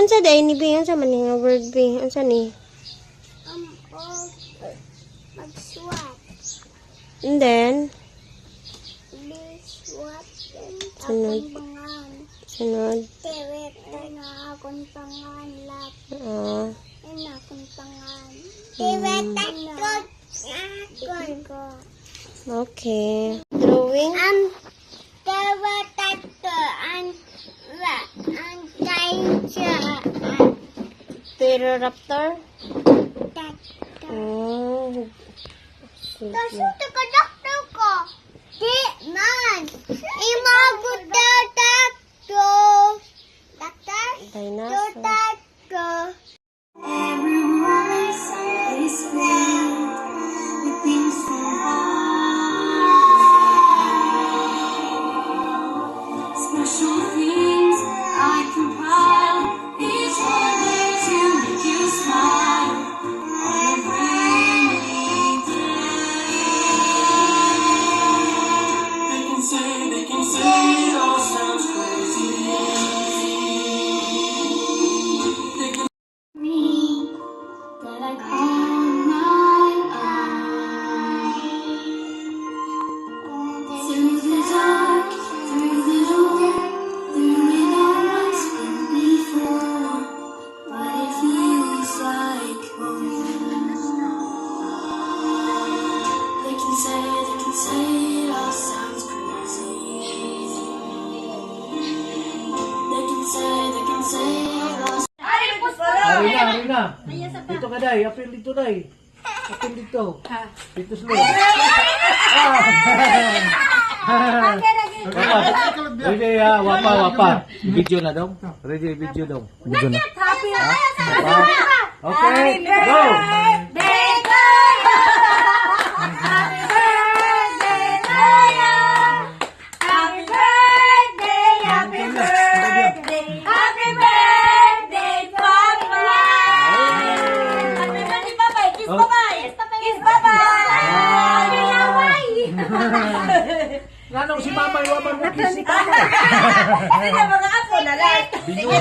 unsa day ni Bi? Unsa man ni nga word Bi? Unsa ni? Mag-swat. And then, Swat. Sunod. Akong pangan. sunod. Tewet na akong pangan. Lap. Na akong pangan. Tewet ko. Okay. Drawing. Tewet ang tayo Pterodactyl. tatto. Oh. Kasi Sige. taga-doktor ko. Di man. Imagot daw doctor. Doctor? Dinosaur. Doctor. Everyone says that the things special things I compile each day to make you smile on a rainy day. They can say it all sounds crazy. They can me that I call my eye. Through the dark, through the door, through it all once been before, but it feels like home. They can say it all sounds crazy. They can say it all. Arina. Dito ka, Day. Apil dito, Day. Apil dito. Dito slow. Ready, wapa. Video na daw. Ready, video daw. Video na. Okay, go! Nanong si Mama iwaman mo kisi ka. Hindi na mga apo na lang. Video.